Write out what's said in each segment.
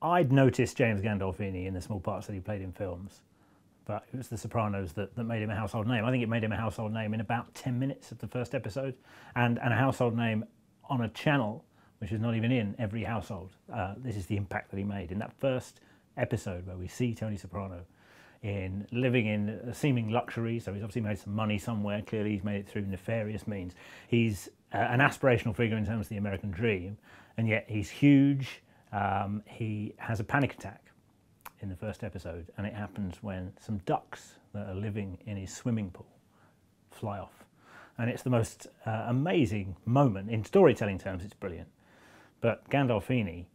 I'd noticed James Gandolfini in the small parts that he played in films, but it was The Sopranos that made him a household name. I think it made him a household name in about 10 minutes of the first episode, and a household name on a channel which is not even in every household. This is the impact that he made in that first episode where we see Tony Soprano living in seeming luxury. So he's obviously made some money somewhere. Clearly he's made it through nefarious means. He's an aspirational figure in terms of the American dream, and yet he's huge. He has a panic attack in the first episode, and it happens when some ducks that are living in his swimming pool fly off. And it's the most amazing moment. In storytelling terms, it's brilliant. But Gandolfini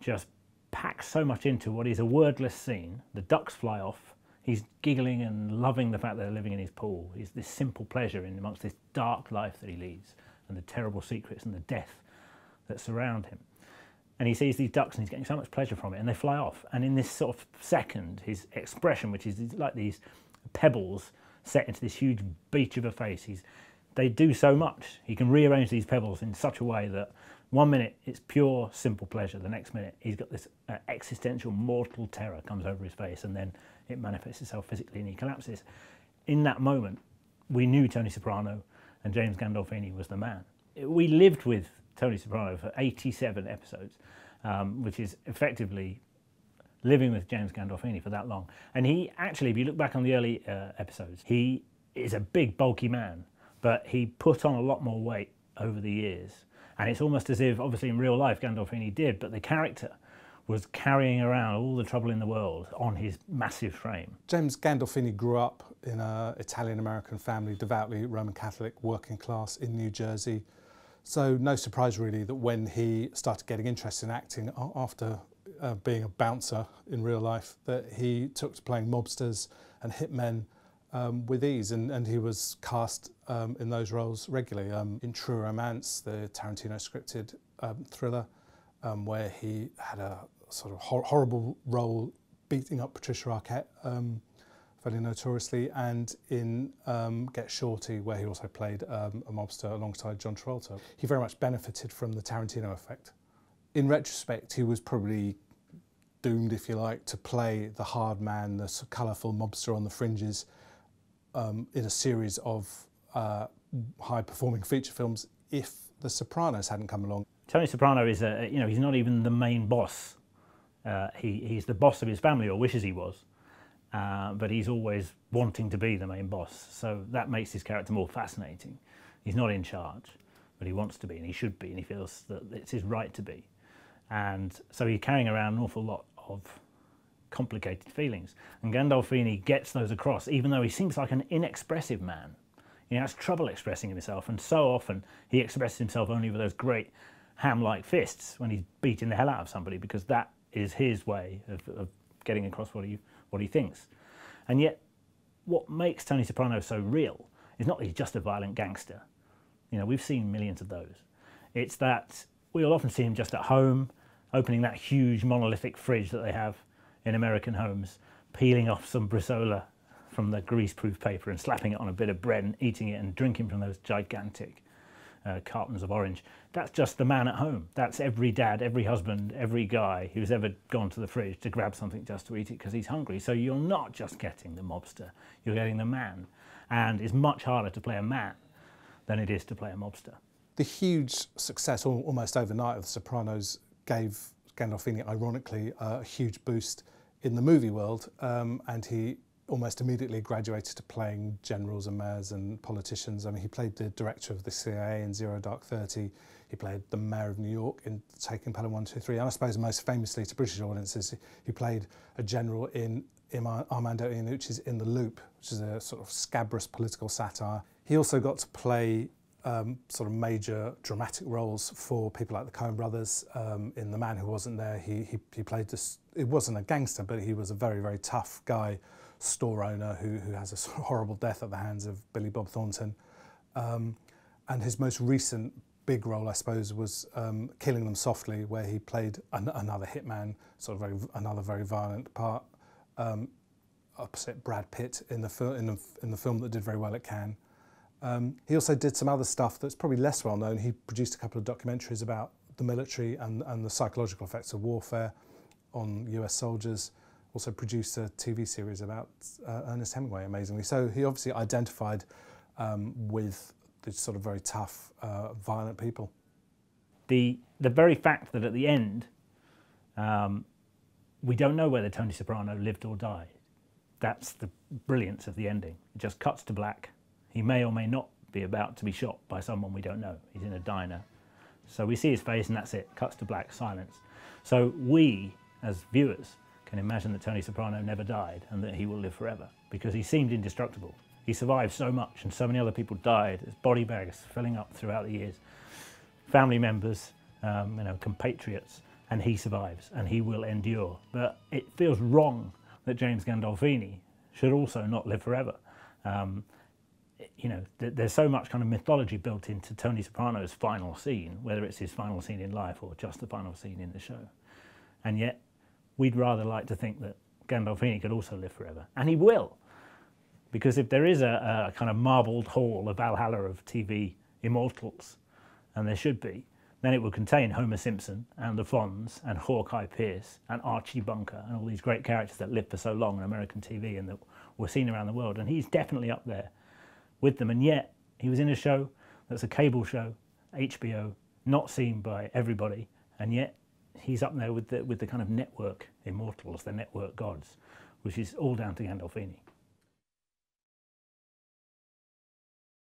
just packs so much into what is a wordless scene. The ducks fly off. He's giggling and loving the fact that they're living in his pool. He's this simple pleasure in amongst this dark life that he leads, and the terrible secrets and the death that surround him. And he sees these ducks and he's getting so much pleasure from it, and they fly off. And in this sort of second, his expression, which is like these pebbles set into this huge beach of a face, they do so much. He can rearrange these pebbles in such a way that one minute it's pure, simple pleasure. The next minute he's got this existential, mortal terror comes over his face, and then it manifests itself physically and he collapses. In that moment, we knew Tony Soprano and James Gandolfini was the man. We lived with Tony Soprano for 87 episodes, which is effectively living with James Gandolfini for that long. And he actually, if you look back on the early episodes, he is a big, bulky man, but he put on a lot more weight over the years. And it's almost as if, obviously in real life, Gandolfini did, but the character was carrying around all the trouble in the world on his massive frame. James Gandolfini grew up in an Italian-American family, devoutly Roman Catholic, working class in New Jersey. So no surprise really that when he started getting interested in acting after being a bouncer in real life, that he took to playing mobsters and hitmen with ease, and he was cast in those roles regularly. In True Romance, the Tarantino scripted thriller, where he had a sort of horrible role beating up Patricia Arquette fairly notoriously, and in Get Shorty, where he also played a mobster alongside John Travolta. He very much benefited from the Tarantino effect. In retrospect, he was probably doomed, if you like, to play the hard man, the colourful mobster on the fringes in a series of high-performing feature films if The Sopranos hadn't come along. Tony Soprano is he's not even the main boss. He's the boss of his family, or wishes he was. But he's always wanting to be the main boss, so that makes his character more fascinating. He's not in charge, but he wants to be, and he should be, and he feels that it's his right to be. And so he's carrying around an awful lot of complicated feelings, and Gandolfini gets those across, even though he seems like an inexpressive man. He has trouble expressing himself, and so often he expresses himself only with those great ham-like fists when he's beating the hell out of somebody, because that is his way of getting across what he thinks. And yet, what makes Tony Soprano so real is not that he's just a violent gangster. You know, we've seen millions of those. It's that we'll often see him just at home, opening that huge monolithic fridge that they have in American homes, peeling off some bresaola from the grease-proof paper and slapping it on a bit of bread and eating it and drinking from those gigantic cartons of orange. That's just the man at home. That's every dad, every husband, every guy who's ever gone to the fridge to grab something just to eat it because he's hungry. So you're not just getting the mobster, you're getting the man. And it's much harder to play a man than it is to play a mobster. The huge success, almost overnight, of The Sopranos gave Gandolfini, ironically, a huge boost in the movie world, and he almost immediately graduated to playing generals and mayors and politicians. I mean, he played the director of the CIA in Zero Dark 30. He played the mayor of New York in Taking Pelham 1, 2, 3. And I suppose most famously to British audiences, he played a general in Armando Iannucci's In the Loop, which is a sort of scabrous political satire. He also got to play sort of major dramatic roles for people like the Coen brothers. In The Man Who Wasn't There, he played this, it wasn't a gangster, but he was a very, very tough guy, store owner who has a sort of horrible death at the hands of Billy Bob Thornton. And his most recent big role, I suppose, was Killing Them Softly, where he played another hitman, sort of another very violent part, opposite Brad Pitt in the film that did very well at Cannes. He also did some other stuff that's probably less well known. He produced a couple of documentaries about the military and the psychological effects of warfare on US soldiers. Also produced a TV series about Ernest Hemingway, amazingly. So he obviously identified with the sort of very tough, violent people. The very fact that at the end, we don't know whether Tony Soprano lived or died. That's the brilliance of the ending. It just cuts to black. He may or may not be about to be shot by someone we don't know. He's in a diner. So we see his face and that's it. Cuts to black, silence. So we, as viewers, can imagine that Tony Soprano never died and that he will live forever because he seemed indestructible. He survived so much and so many other people died. His body bags filling up throughout the years. Family members, compatriots, and he survives and he will endure. But it feels wrong that James Gandolfini should also not live forever. There's so much kind of mythology built into Tony Soprano's final scene, whether it's his final scene in life or just the final scene in the show. And yet, we'd rather like to think that Gandolfini could also live forever. And he will. Because if there is a kind of marbled hall, a Valhalla of TV immortals, and there should be, then it would contain Homer Simpson and the Fonz and Hawkeye Pierce and Archie Bunker and all these great characters that lived for so long on American TV and that were seen around the world. And he's definitely up there with them. And yet he was in a show that's a cable show, HBO, not seen by everybody. And yet he's up there with the kind of network immortals, the network gods, which is all down to Gandolfini.